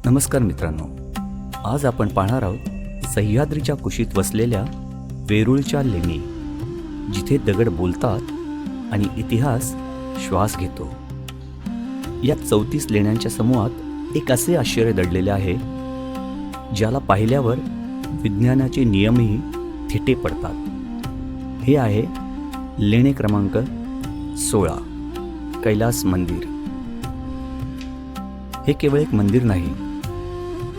नमस्कार मित्रांनो, आज आपण पाहणार आहोत सह्याद्रीच्या कुशीत वसलेल्या वेरूळच्या लेणी, जिथे दगड बोलतात आणि इतिहास श्वास घेतो. या 34 लेण्यांच्या समूहात एक असे आश्चर्य दडलेले आहे, ज्याला पाहिल्यावर विज्ञानाचे नियमही थिटे पडतात. हे आहे लेणे क्रमांक 16, कैलास मंदिर. हे केवळ एक मंदिर नाही,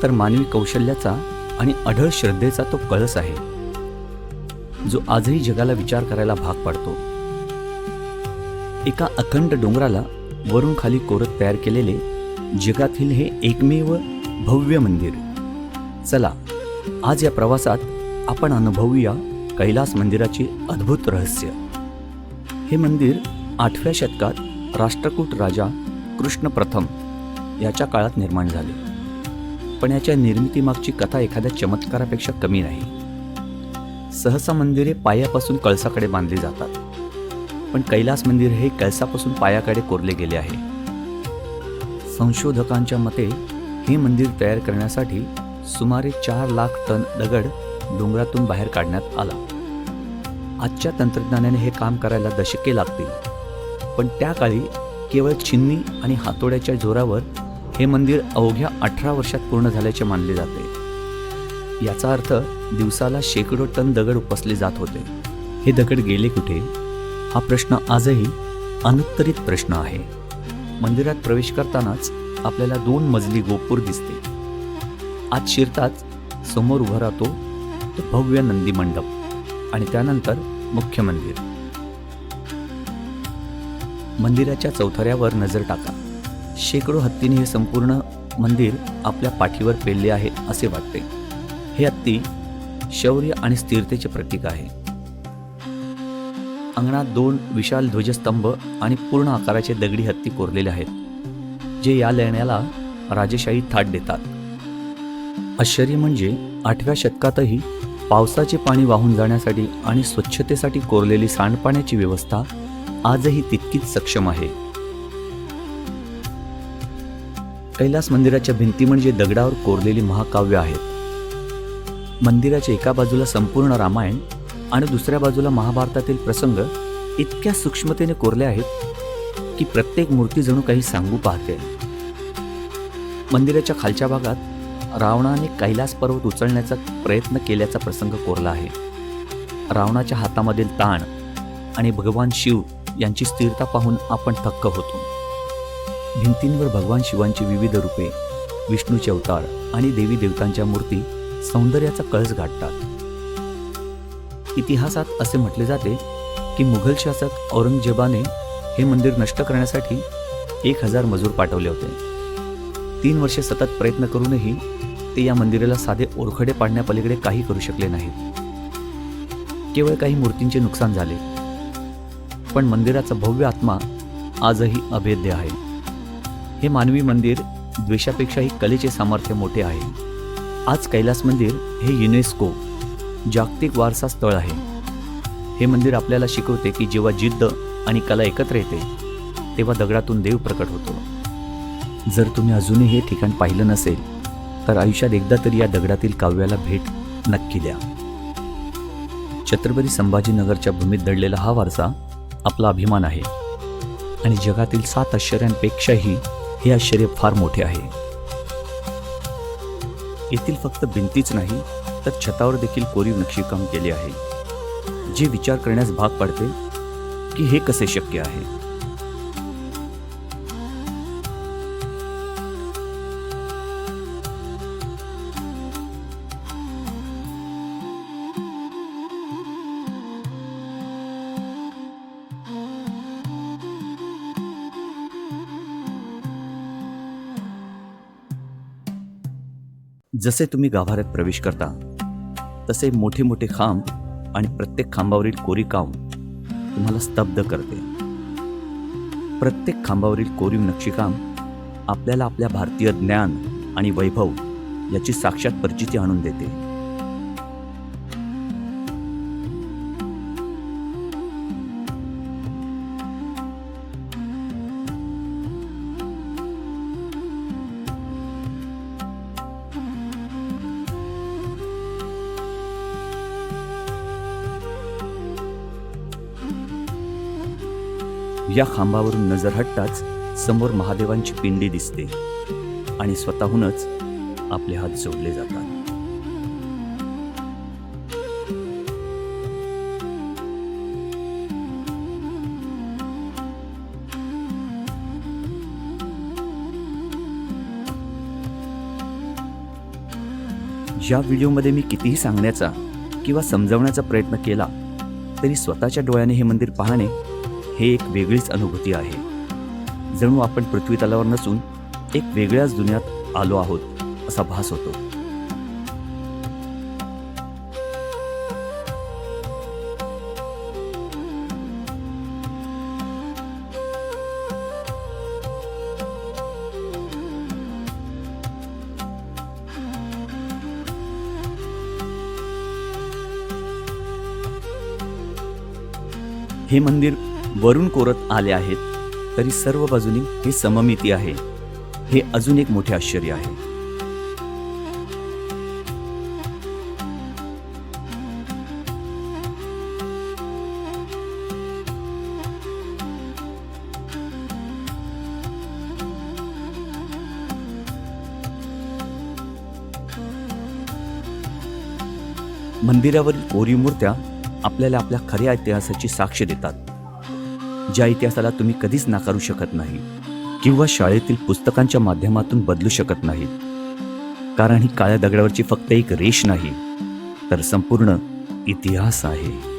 तर मानवी कौशल्याचा आणि अढळ श्रद्धेचा तो कळस आहे, जो आजही जगाला विचार करायला भाग पाडतो. एका अखंड डोंगराला वरून खाली कोरत तयार केलेले जगातील हे एकमेव भव्य मंदिर. चला, आज या प्रवासात आपण अनुभवूया कैलास मंदिराचे अद्भुत रहस्य. हे मंदिर 8व्या शतकात राष्ट्रकूट राजा कृष्ण प्रथम याच्या काळात निर्माण झाले, पण याच्या निर्मितीमागची कथा एखाद्या चमत्कारापेक्षा कमी नाही. सहसा मंदिरे पायापासून कळसाकडे बांधली जातात, पण कैलास मंदिर हे कळसापासून पायाकडे कोरले गेले आहे. संशोधकांच्या मते हे मंदिर तयार करण्यासाठी सुमारे 4 लाख टन दगड डोंगरातून बाहेर काढण्यात आला. आजच्या तंत्रज्ञानाने हे काम करायला दशके लागतील, पण त्या काळी केवळ छिन्नी आणि हातोड्याच्या जोरावर हे मंदिर अवघ्या 18 वर्षात पूर्ण झाल्याचे मानले जाते. याचा अर्थ दिवसाला शेकडो टन दगड उपसले जात होते. हे दगड गेले कुठे, हा प्रश्न आजही अनुत्तरित प्रश्न आहे. मंदिरात प्रवेश करतानाच आपल्याला 2 मजली गोपूर दिसते. आत शिरताच समोर उभा राहतो तो भव्य नंदी मंडप आणि त्यानंतर मुख्य मंदिर. मंदिराच्या चौथऱ्यावर नजर टाका. शेकडो हत्तींनी हे संपूर्ण मंदिर आपल्या पाठीवर पेलले आहे असे वाटते. हे हत्ती शौर्य आणि स्थिरतेचे प्रतीक आहे. अंगणात 2 विशाल ध्वजस्तंभ आणि पूर्ण आकाराचे दगडी हत्ती कोरलेले आहेत, जे या लेण्याला राजेशाही थाट देतात. आश्चर्य म्हणजे 8व्या शतकातही पावसाचे पाणी वाहून जाण्यासाठी आणि स्वच्छतेसाठी कोरलेली सांडपाण्याची व्यवस्था आजही तितकीच सक्षम आहे. कैलास मंदिराच्या भिंती म्हणजे दगडावर कोरलेली महाकाव्य आहेत. मंदिराच्या एका बाजूला संपूर्ण रामायण आणि दुसऱ्या बाजूला महाभारतातील प्रसंग इतक्या सूक्ष्मतेने कोरले आहेत की प्रत्येक मूर्ती जणू काही सांगू पाहते. मंदिराच्या खालच्या भागात रावणाने कैलास पर्वत उचलण्याचा प्रयत्न केल्याचा प्रसंग कोरला आहे. रावणाच्या हातामधील ताण आणि भगवान शिव यांची स्थिरता पाहून आपण थक्क होतो. भिंतींवर भगवान शिवांची विविध रूपे, विष्णूचे अवतार आणि देवी देवतांच्या मूर्ती सौंदर्याचा कळस गाठतात. इतिहासात असे म्हटले जाते की मुघल शासक औरंगजेबाने हे मंदिर नष्ट करण्यासाठी 1000 मजूर पाठवले होते. 3 वर्षे सतत प्रयत्न करूनही ते या मंदिराला साधे ओरखडे पाडण्यापलीकडे काही करू शकले नाहीत. केवळ काही मूर्तींचे नुकसान झाले, पण मंदिराचा भव्य आत्मा आजही अभेद्य आहे. हे मानवी मंदिर द्वेषापेक्षाही कलेचे सामर्थ्य मोठे आहे. आज कैलास मंदिर हे युनेस्को जागतिक वारसा स्थळ आहे. हे मंदिर आपल्याला शिकवते की जेव्हा जिद्द आणि कला एकत्र येते, तेव्हा दगडातून देव प्रकट होतो. जर तुम्ही अजूनही हे ठिकाण पाहिलं नसेल, तर आयुष्यात एकदा तरी या दगडातील काव्याला भेट नक्की द्या. छत्रपती संभाजीनगरच्या भूमीत दडलेला हा वारसा आपला अभिमान आहे आणि जगातील 7 आश्चर्यांपेक्षाही हे आश्चर्य फार मोठे आहे. येथील फक्त भिंतीच नाही, तर छतावर देखील कोरीव नक्षीकाम केले आहे, जे विचार करण्यास भाग पाडते की हे कसे शक्य आहे. जसे तुम्ही गाभाऱ्यात प्रवेश करता, तसे मोठे मोठे खांब आणि प्रत्येक खांबावरील कोरीवकाम तुम्हाला स्तब्ध करते. प्रत्येक खांबावरील कोरीव नक्षीकाम आपल्याला आपल्या भारतीय ज्ञान आणि वैभव याची साक्षात परिचिती आणून देते. या खांबावरून नजर हटताच समोर महादेवांची पिंडी दिसते आणि स्वतःहूनच आपले हात जोडले जातात. या व्हिडिओमध्ये मी कितीही सांगण्याचा किंवा समजावण्याचा प्रयत्न केला तरी स्वतःच्या डोळ्याने हे मंदिर पाहणे हे एक वेगळीच अनुभूती आहे. जणू आपण पृथ्वी तलावर नसून एक वेगळ्याच दुनियात आलो आहोत असा भास होतो. हे मंदिर वरून कोरत आले आहेत तरी सर्व बाजूनी हे सममिती आहे. हे अजून एक मोठे आश्चर्य आहे. मंदिरावरील कोरीव मूर्त्या आपल्याला आपल्या खऱ्या इतिहासाची साक्ष देतात, ज्या इतिहासाला तुम्ही कधीच नाकारू शकत नाही किंवा शाळेतील पुस्तकांच्या माध्यमातून बदलू शकत नाही. कारण ही काळ्या दगडावरची फक्त एक रेष नाही तर संपूर्ण इतिहास आहे.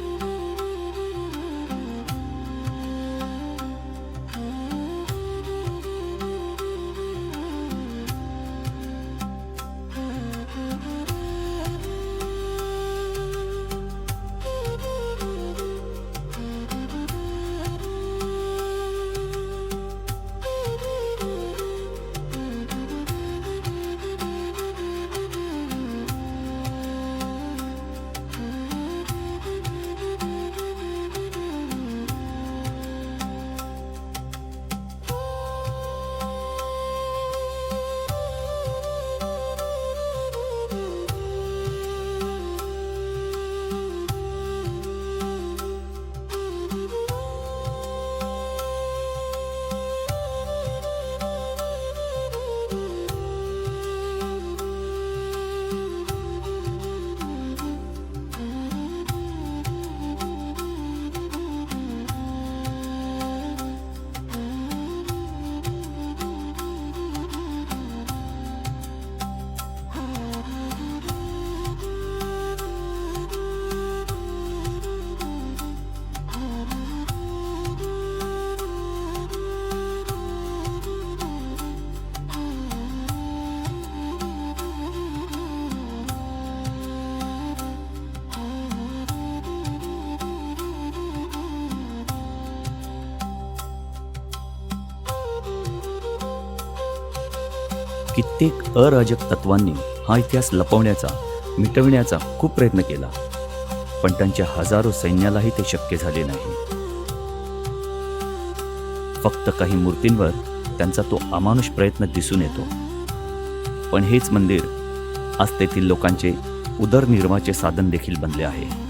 कित्येक अराजक तत्वांनी हा इतिहास लपवण्याचा, मिटविण्याचा खूप प्रयत्न केला, पण त्यांच्या हजारो सैन्यालाही ते शक्य झाले नाही. फक्त काही मूर्तींवर त्यांचा तो अमानुष प्रयत्न दिसून येतो. पण हेच मंदिर आज तेथील लोकांचे उदरनिर्वाहाचे साधन देखील बनले आहे.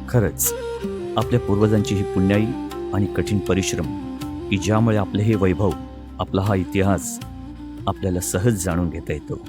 खरंच आपल्या पूर्वजांची ही पुण्याई आणि कठीण परिश्रम की ज्यामुळे आपले हे वैभव, आपला हा इतिहास आपल्याला सहज जाणून घेता येतो.